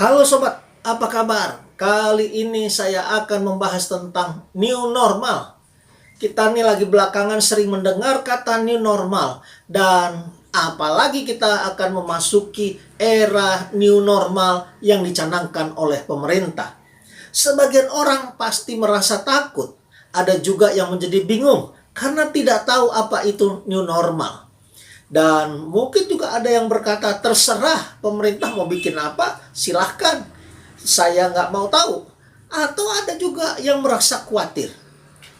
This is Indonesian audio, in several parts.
Halo sobat, apa kabar? Kali ini saya akan membahas tentang new normal. Kita nih lagi belakangan sering mendengar kata new normal. Dan apalagi kita akan memasuki era new normal yang dicanangkan oleh pemerintah. Sebagian orang pasti merasa takut. Ada juga yang menjadi bingung karena tidak tahu apa itu new normal. Dan mungkin juga ada yang berkata, terserah pemerintah mau bikin apa, silahkan. Saya nggak mau tahu. Atau ada juga yang merasa khawatir.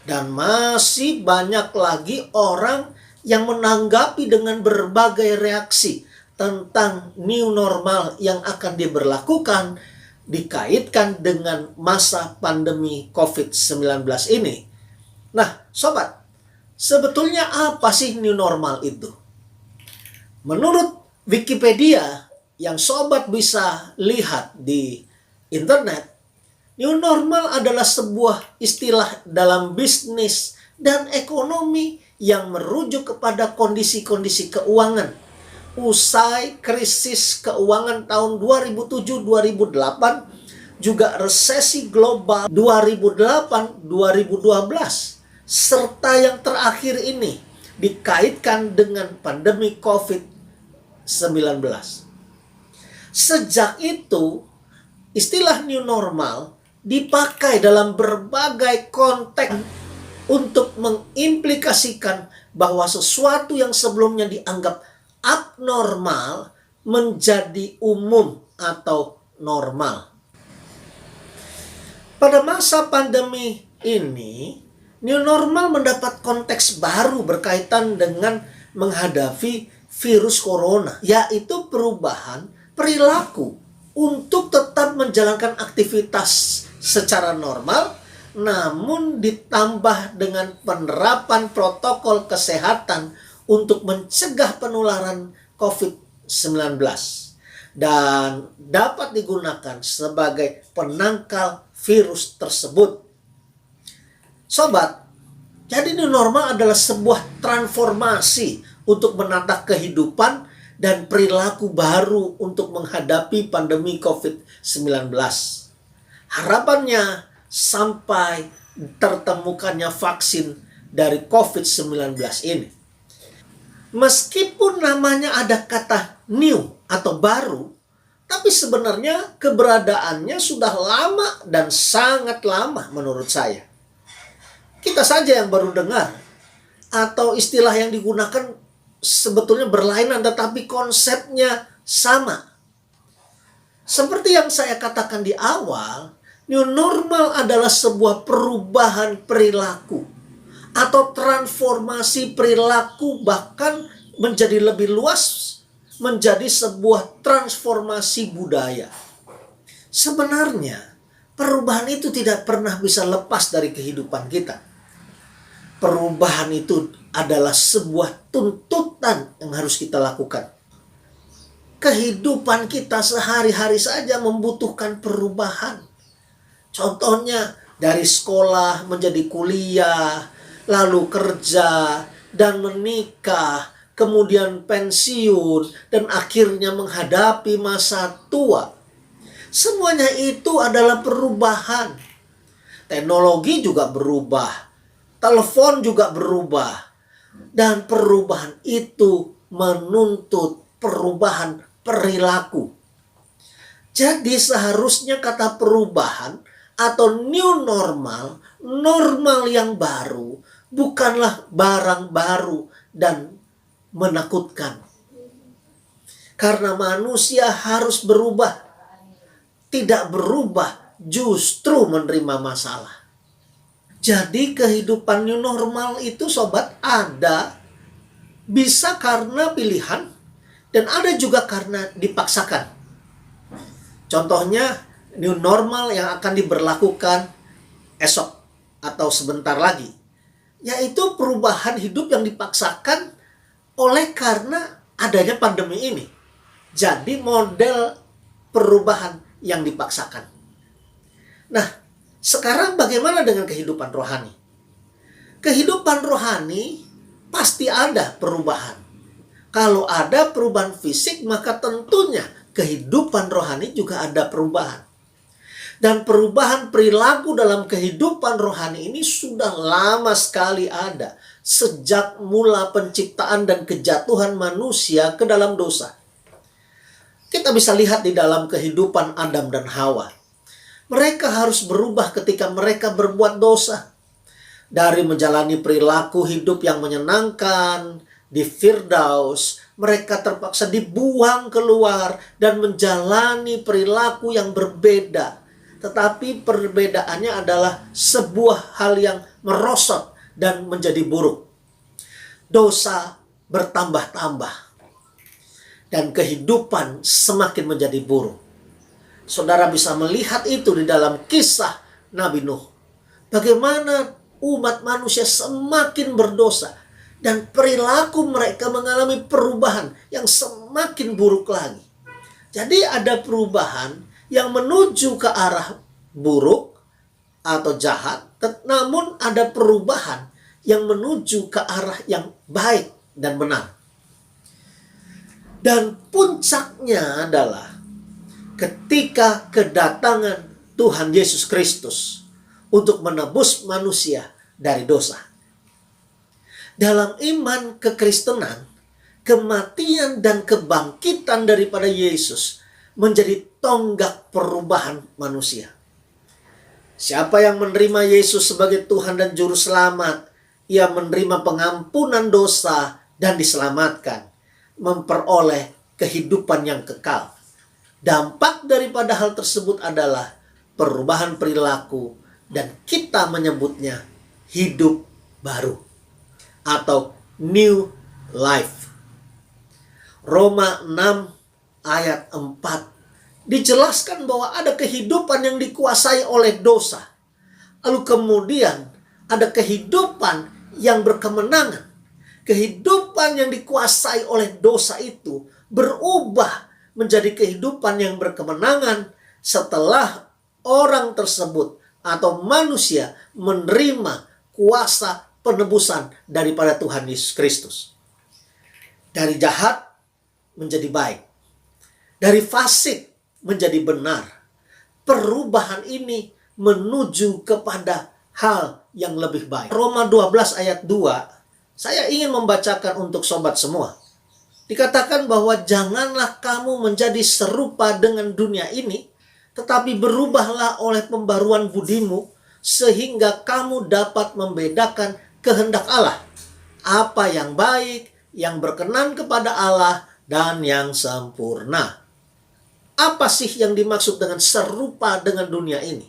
Dan masih banyak lagi orang yang menanggapi dengan berbagai reaksi tentang new normal yang akan diberlakukan dikaitkan dengan masa pandemi COVID-19 ini. Nah, sobat, sebetulnya apa sih new normal itu? Menurut Wikipedia yang sobat bisa lihat di internet, new normal adalah sebuah istilah dalam bisnis dan ekonomi yang merujuk kepada kondisi-kondisi keuangan usai krisis keuangan tahun 2007-2008, juga resesi global 2008-2012, serta yang terakhir ini dikaitkan dengan pandemi COVID-19. Sejak itu, istilah new normal dipakai dalam berbagai konteks untuk mengimplikasikan bahwa sesuatu yang sebelumnya dianggap abnormal menjadi umum atau normal. Pada masa pandemi ini, new normal mendapat konteks baru berkaitan dengan menghadapi virus corona, yaitu perubahan perilaku untuk tetap menjalankan aktivitas secara normal, namun ditambah dengan penerapan protokol kesehatan untuk mencegah penularan COVID-19 dan dapat digunakan sebagai penangkal virus tersebut. Sobat, jadi new normal adalah sebuah transformasi untuk menata kehidupan dan perilaku baru untuk menghadapi pandemi COVID-19. Harapannya sampai tertemukannya vaksin dari COVID-19 ini. Meskipun namanya ada kata new atau baru, tapi sebenarnya keberadaannya sudah lama dan sangat lama menurut saya. Kita saja yang baru dengar, atau istilah yang digunakan sebetulnya berlainan tetapi konsepnya sama. Seperti yang saya katakan di awal, new normal adalah sebuah perubahan perilaku atau transformasi perilaku, bahkan menjadi lebih luas menjadi sebuah transformasi budaya. Sebenarnya perubahan itu tidak pernah bisa lepas dari kehidupan kita. Perubahan itu adalah sebuah tuntutan yang harus kita lakukan. Kehidupan kita sehari-hari saja membutuhkan perubahan. Contohnya dari sekolah menjadi kuliah, lalu kerja, dan menikah, kemudian pensiun, dan akhirnya menghadapi masa tua. Semuanya itu adalah perubahan. Teknologi juga berubah. Telepon juga berubah. Dan perubahan itu menuntut perubahan perilaku. Jadi seharusnya kata perubahan atau new normal, normal yang baru, bukanlah barang baru dan menakutkan. Karena manusia harus berubah. Tidak berubah justru menerima masalah. Jadi kehidupan new normal itu sobat ada, bisa karena pilihan dan ada juga karena dipaksakan. Contohnya new normal yang akan diberlakukan esok atau sebentar lagi, yaitu perubahan hidup yang dipaksakan oleh karena adanya pandemi ini. Jadi model perubahan yang dipaksakan. Nah, sekarang bagaimana dengan kehidupan rohani? Kehidupan rohani pasti ada perubahan. Kalau ada perubahan fisik, maka tentunya kehidupan rohani juga ada perubahan. Dan perubahan perilaku dalam kehidupan rohani ini sudah lama sekali ada. Sejak mula penciptaan dan kejatuhan manusia ke dalam dosa. Kita bisa lihat di dalam kehidupan Adam dan Hawa. Mereka harus berubah ketika mereka berbuat dosa. Dari menjalani perilaku hidup yang menyenangkan di Firdaus, mereka terpaksa dibuang keluar dan menjalani perilaku yang berbeda. Tetapi perbedaannya adalah sebuah hal yang merosot dan menjadi buruk. Dosa bertambah-tambah dan kehidupan semakin menjadi buruk. Saudara bisa melihat itu di dalam kisah Nabi Nuh. Bagaimana umat manusia semakin berdosa dan perilaku mereka mengalami perubahan yang semakin buruk lagi. Jadi ada perubahan yang menuju ke arah buruk atau jahat, namun ada perubahan yang menuju ke arah yang baik dan benar. Dan puncaknya adalah ketika kedatangan Tuhan Yesus Kristus untuk menebus manusia dari dosa. Dalam iman kekristenan, kematian dan kebangkitan daripada Yesus menjadi tonggak perubahan manusia. Siapa yang menerima Yesus sebagai Tuhan dan Juru Selamat, ia menerima pengampunan dosa dan diselamatkan, memperoleh kehidupan yang kekal. Dampak daripada hal tersebut adalah perubahan perilaku dan kita menyebutnya hidup baru atau new life. Roma 6 ayat 4 dijelaskan bahwa ada kehidupan yang dikuasai oleh dosa. Lalu kemudian ada kehidupan yang berkemenangan. Kehidupan yang dikuasai oleh dosa itu berubah menjadi kehidupan yang berkemenangan setelah orang tersebut atau manusia menerima kuasa penebusan daripada Tuhan Yesus Kristus. Dari jahat menjadi baik. Dari fasik menjadi benar. Perubahan ini menuju kepada hal yang lebih baik. Roma 12 ayat 2, saya ingin membacakan untuk sobat semua. Dikatakan bahwa janganlah kamu menjadi serupa dengan dunia ini, tetapi berubahlah oleh pembaruan budimu, sehingga kamu dapat membedakan kehendak Allah. Apa yang baik, yang berkenan kepada Allah, dan yang sempurna. Apa sih yang dimaksud dengan serupa dengan dunia ini?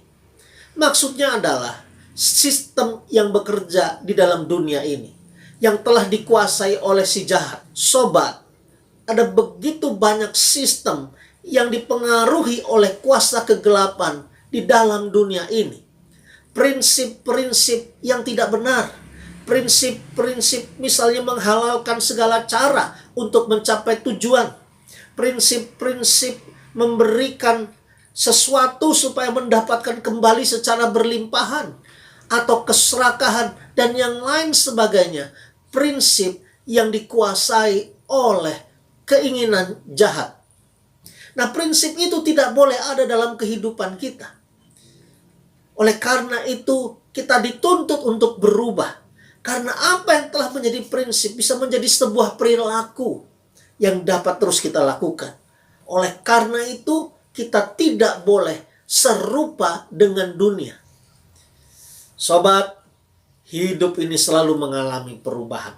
Maksudnya adalah sistem yang bekerja di dalam dunia ini, yang telah dikuasai oleh si jahat. Sobat, ada begitu banyak sistem yang dipengaruhi oleh kuasa kegelapan di dalam dunia ini. Prinsip-prinsip yang tidak benar. Prinsip-prinsip misalnya menghalalkan segala cara untuk mencapai tujuan. Prinsip-prinsip memberikan sesuatu supaya mendapatkan kembali secara berlimpahan. Atau keserakahan dan yang lain sebagainya. Prinsip yang dikuasai oleh keinginan jahat. Nah, prinsip itu tidak boleh ada dalam kehidupan kita. Oleh karena itu, kita dituntut untuk berubah. Karena apa yang telah menjadi prinsip bisa menjadi sebuah perilaku yang dapat terus kita lakukan. Oleh karena itu, kita tidak boleh serupa dengan dunia. Sobat, hidup ini selalu mengalami perubahan.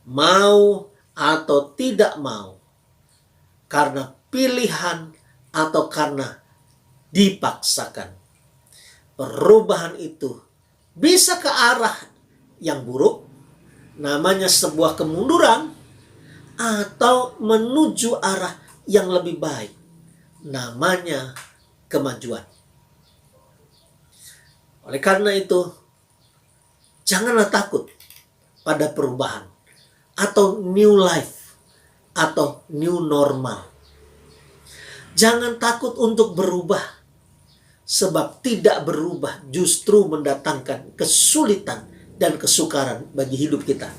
Mau atau tidak mau. Karena pilihan atau karena dipaksakan. Perubahan itu bisa ke arah yang buruk, namanya sebuah kemunduran, atau menuju arah yang lebih baik, namanya kemajuan. Oleh karena itu, janganlah takut pada perubahan atau new life atau new normal. Jangan takut untuk berubah, sebab tidak berubah justru mendatangkan kesulitan dan kesukaran bagi hidup kita.